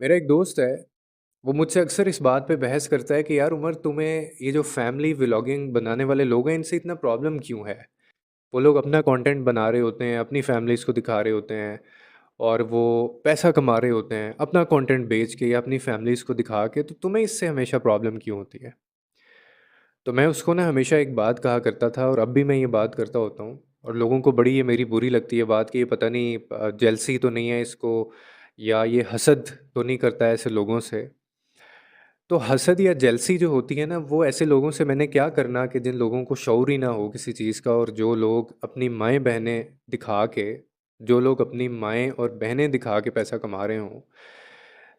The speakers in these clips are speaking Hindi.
मेरा एक दोस्त है, वो मुझसे अक्सर इस बात पे बहस करता है कि यार उमर, तुम्हें ये जो फैमिली व्लॉगिंग बनाने वाले लोग हैं इनसे इतना प्रॉब्लम क्यों है? वो लोग अपना कंटेंट बना रहे होते हैं, अपनी फैमिलीज़ को दिखा रहे होते हैं और वो पैसा कमा रहे होते हैं अपना कंटेंट बेच के या अपनी फैमिलीज़ को दिखा के, तो तुम्हें इससे हमेशा प्रॉब्लम क्यों होती है? तो मैं उसको ना हमेशा एक बात कहा करता था और अब भी मैं ये बात करता होता हूँ और लोगों को बड़ी ये मेरी बुरी लगती है बात कि ये पता नहीं जेलसी तो नहीं है इसको, या ये हसद तो नहीं करता है ऐसे लोगों से। तो हसद या जेलसी जो होती है ना, वो ऐसे लोगों से मैंने क्या करना कि जिन लोगों को शऊर ही ना हो किसी चीज़ का, और जो लोग अपनी माएँ बहनें दिखा के, जो लोग अपनी माएँ और बहनें दिखा के पैसा कमा रहे हों।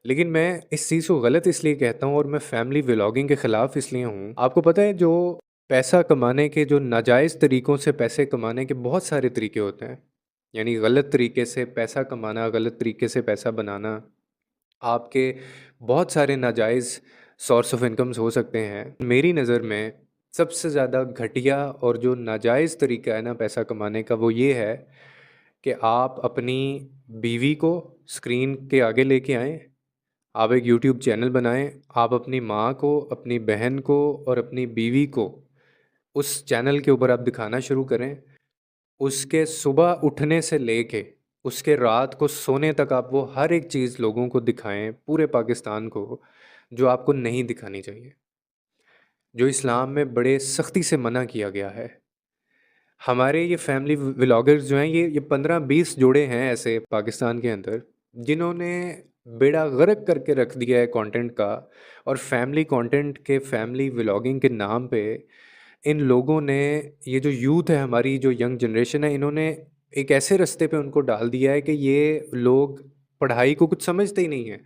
लेकिन मैं इस चीज़ को गलत इसलिए कहता हूँ और मैं फैमिली व्लॉगिंग के ख़िलाफ़ इसलिए हूँ। आपको पता है, जो पैसा कमाने के, जो नाजायज़ तरीक़ों से पैसे कमाने के बहुत सारे तरीके होते हैं। यानी गलत तरीके से पैसा कमाना, गलत तरीके से पैसा बनाना, आपके बहुत सारे नाजायज़ सोर्स ऑफ इनकम्स हो सकते हैं। मेरी नज़र में सबसे ज़्यादा घटिया और जो नाजायज़ तरीका है ना पैसा कमाने का, वो ये है कि आप अपनी बीवी को स्क्रीन के आगे लेके आएँ, आप एक यूट्यूब चैनल बनाएँ, आप अपनी माँ को, अपनी बहन को और अपनी बीवी को उस चैनल के ऊपर आप दिखाना शुरू करें। उसके सुबह उठने से लेके उसके रात को सोने तक आप वो हर एक चीज़ लोगों को दिखाएँ, पूरे पाकिस्तान को, जो आपको नहीं दिखानी चाहिए, जो इस्लाम में बड़े सख्ती से मना किया गया है। हमारे ये फैमिली व्लॉगर्स जो हैं, ये 15-20 जोड़े हैं ऐसे पाकिस्तान के अंदर, जिन्होंने बेड़ा गर्क करके रख दिया है कंटेंट का। और फैमिली कंटेंट के, फैमिली व्लॉगिंग के नाम पे इन लोगों ने, ये जो यूथ है, हमारी जो यंग जनरेशन है, इन्होंने एक ऐसे रास्ते पे उनको डाल दिया है कि ये लोग पढ़ाई को कुछ समझते ही नहीं हैं।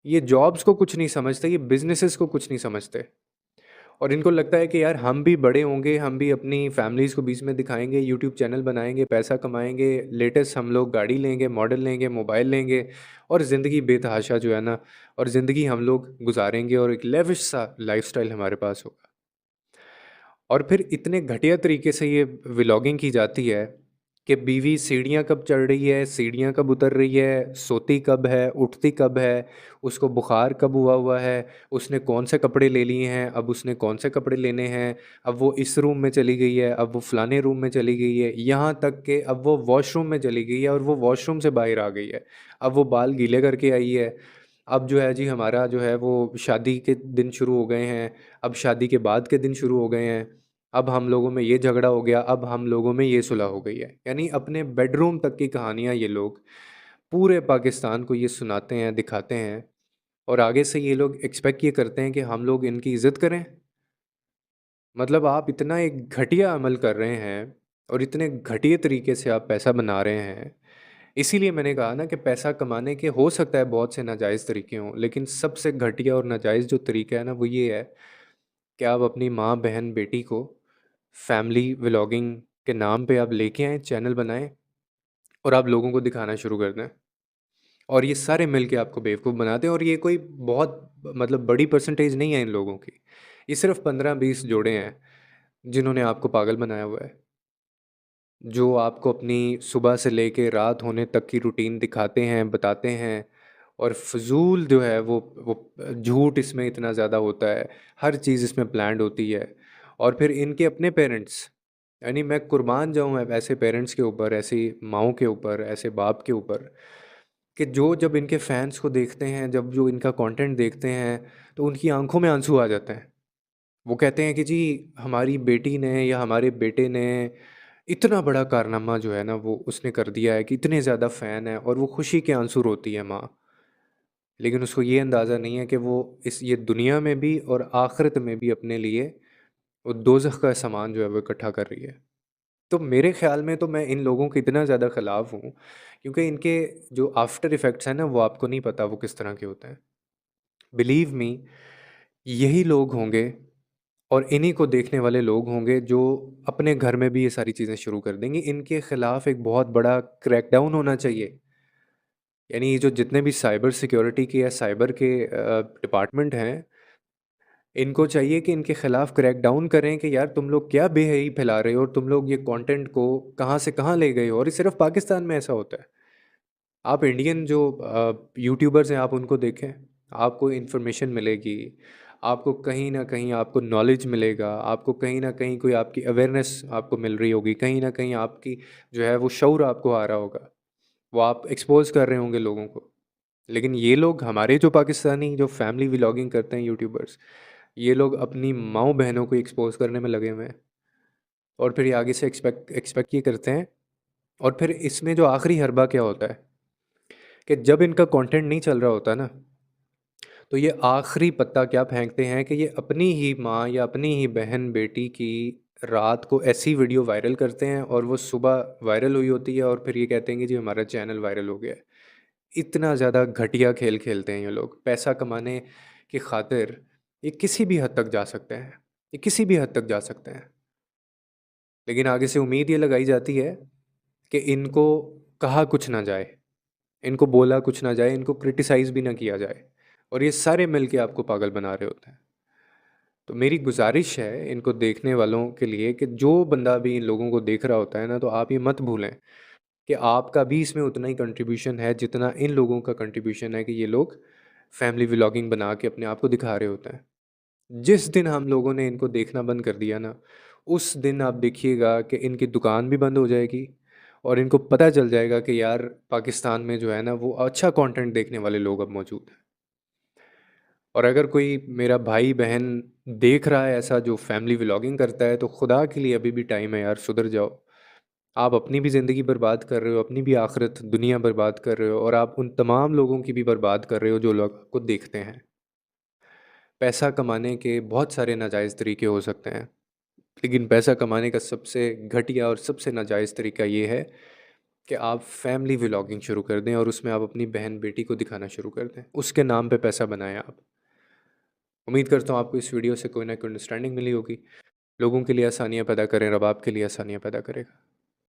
ये जॉब्स को कुछ नहीं समझते, ये बिज़नेसेस को कुछ नहीं समझते। और इनको लगता है कि यार हम भी बड़े होंगे, हम भी अपनी फैमिलीज़ को बीच में दिखाएँगे, यूट्यूब चैनल बनाएँगे, पैसा कमाएँगे, लेटेस्ट हम लोग गाड़ी लेंगे, मॉडल लेंगे, मोबाइल लेंगे और ज़िंदगी बेतहाशा जो है ना, और ज़िंदगी हम लोग गुज़ारेंगे और एक लेविश सा लाइफ़स्टाइल हमारे पास होगा। और फिर इतने घटिया तरीके से ये व्लॉगिंग की जाती है कि बीवी सीढ़ियाँ कब चढ़ रही है, सीढ़ियाँ कब उतर रही है, सोती कब है, उठती कब है, उसको बुखार कब हुआ हुआ है, उसने कौन से कपड़े ले लिए हैं, अब उसने कौन से कपड़े लेने हैं, अब वो इस रूम में चली गई है, अब वो फलाने रूम में चली गई है, यहाँ तक कि अब वो वॉशरूम में चली गई है और वो वॉशरूम से बाहर आ गई है, अब वो बाल गीले करके आई है। अब जो है जी, हमारा जो है वो शादी के दिन शुरू हो गए हैं, अब शादी के बाद के दिन शुरू हो गए हैं, अब हम लोगों में ये झगड़ा हो गया, अब हम लोगों में ये सुलह हो गई है। यानी अपने बेडरूम तक की कहानियाँ ये लोग पूरे पाकिस्तान को ये सुनाते हैं, दिखाते हैं, और आगे से ये लोग एक्सपेक्ट ये करते हैं कि हम लोग इनकी इज़्ज़त करें। मतलब आप इतना एक घटिया अमल कर रहे हैं और इतने घटिया तरीके से आप पैसा बना रहे हैं। इसीलिए मैंने कहा ना कि पैसा कमाने के हो सकता है बहुत से नाजायज़ तरीके हों, लेकिन सबसे घटिया और नाजायज़ जो तरीका है ना, वो ये है कि आप अपनी माँ, बहन, बेटी को फैमिली व्लॉगिंग के नाम पे आप लेके आएँ, चैनल बनाएँ और आप लोगों को दिखाना शुरू कर दें। और ये सारे मिल के आपको बेवकूफ़ बनाते हैं, और ये कोई बहुत मतलब बड़ी परसेंटेज नहीं है इन लोगों की। ये सिर्फ़ 15-20 जोड़े हैं, जिन्होंने आपको पागल बनाया हुआ है। जो आपको अपनी सुबह से लेके रात होने तक की रूटीन दिखाते हैं, बताते हैं, और फ़िज़ूल जो है वो झूठ इसमें इतना ज़्यादा होता है, हर चीज़ इसमें प्लान्ड होती है। और फिर इनके अपने पेरेंट्स, यानी मैं कुर्बान जाऊँ अब ऐसे पेरेंट्स के ऊपर, ऐसी माँओं के ऊपर, ऐसे बाप के ऊपर, कि जो जब इनके फैन्स को देखते हैं, जब जो इनका कंटेंट देखते हैं, तो उनकी आँखों में आँसू आ जाते हैं। वो कहते हैं कि जी, हमारी बेटी ने या हमारे बेटे ने इतना बड़ा कारनामा जो है ना वो उसने कर दिया है कि इतने ज़्यादा फ़ैन है, और वो खुशी के आंसू रोती है माँ। लेकिन उसको ये अंदाज़ा नहीं है कि वो इस ये दुनिया में भी और आखिरत में भी अपने लिए वो दोज़ख का सामान जो है वो इकट्ठा कर रही है। तो मेरे ख़्याल में तो मैं इन लोगों के इतना ज़्यादा ख़िलाफ़ हूँ, क्योंकि इनके जो आफ्टर इफ़ेक्ट्स हैं ना, वो आपको नहीं पता वो किस तरह के होते हैं। बिलीव मी, यही लोग होंगे और इन्हीं को देखने वाले लोग होंगे जो अपने घर में भी ये सारी चीज़ें शुरू कर देंगे। इनके खिलाफ एक बहुत बड़ा क्रैकडाउन होना चाहिए। यानी ये जो जितने भी साइबर सिक्योरिटी के या साइबर के डिपार्टमेंट हैं, इनको चाहिए कि इनके खिलाफ क्रैकडाउन करें कि यार तुम लोग क्या बेहयाई फैला रहे हो, और तुम लोग ये कंटेंट को कहाँ से कहाँ ले गए हो, और ये सिर्फ पाकिस्तान में ऐसा होता है। आप इंडियन जो यूट्यूबर्स हैं आप उनको देखें, आपको इन्फॉर्मेशन मिलेगी, आपको कहीं न कहीं आपको नॉलेज मिलेगा, आपको कहीं न कहीं कोई आपकी अवेयरनेस आपको मिल रही होगी, कहीं न कहीं आपकी जो है वो शऊर आपको आ रहा होगा, वो आप एक्सपोज़ कर रहे होंगे लोगों को। लेकिन ये लोग हमारे जो पाकिस्तानी जो फैमिली व्लॉगिंग करते हैं यूट्यूबर्स, ये लोग अपनी माँओ-बहनों को एक्सपोज़ करने में लगे हुए हैं और फिर ये आगे से एक्सपेक्ट एक्सपेक्ट ये करते हैं। और फिर इसमें जो आखिरी हर्बा क्या होता है कि जब इनका कंटेंट नहीं चल रहा होता ना, तो ये आखिरी पत्ता क्या फेंकते हैं कि ये अपनी ही माँ या अपनी ही बहन बेटी की रात को ऐसी वीडियो वायरल करते हैं और वो सुबह वायरल हुई होती है और फिर ये कहते हैं कि जी हमारा चैनल वायरल हो गया है। इतना ज़्यादा घटिया खेल खेलते हैं ये लोग पैसा कमाने की खातिर। ये किसी भी हद तक जा सकते हैं, ये किसी भी हद तक जा सकते हैं। लेकिन आगे से उम्मीद ये लगाई जाती है कि इनको कहा कुछ ना जाए, इनको बोला कुछ ना जाए, इनको क्रिटिसाइज़ भी ना किया जाए और ये सारे मिल के आपको पागल बना रहे होते हैं। तो मेरी गुज़ारिश है इनको देखने वालों के लिए कि जो बंदा भी इन लोगों को देख रहा होता है ना, तो आप ये मत भूलें कि आपका भी इसमें उतना ही कंट्रीब्यूशन है जितना इन लोगों का कंट्रीब्यूशन है कि ये लोग फैमिली व्लॉगिंग बना के अपने आप को दिखा रहे होते हैं। जिस दिन हम लोगों ने इनको देखना बंद कर दिया ना, उस दिन आप देखिएगा कि इनकी दुकान भी बंद हो जाएगी और इनको पता चल जाएगा कि यार पाकिस्तान में जो है ना वो अच्छा कंटेंट देखने वाले लोग अब मौजूद हैं। और अगर कोई मेरा भाई बहन देख रहा है ऐसा जो फैमिली व्लॉगिंग करता है, तो खुदा के लिए अभी भी टाइम है यार, सुधर जाओ। आप अपनी भी ज़िंदगी बर्बाद कर रहे हो, अपनी भी आखिरत दुनिया बर्बाद कर रहे हो और आप उन तमाम लोगों की भी बर्बाद कर रहे हो जो लोग आपको देखते हैं। पैसा कमाने के बहुत सारे नाजायज़ तरीके हो सकते हैं, लेकिन पैसा कमाने का सबसे घटिया और सबसे नाजायज़ तरीका ये है कि आप फैमिली व्लॉगिंग शुरू कर दें और उसमें आप अपनी बहन-बेटी को दिखाना शुरू कर दें। उसके नाम पे पैसा बनाएँ आप। उम्मीद करता हूँ आपको इस वीडियो से कोई ना कोई अंडरस्टैंडिंग मिली होगी। लोगों के लिए आसानियाँ पैदा करें, रब आपके लिए आसानियाँ पैदा करेगा।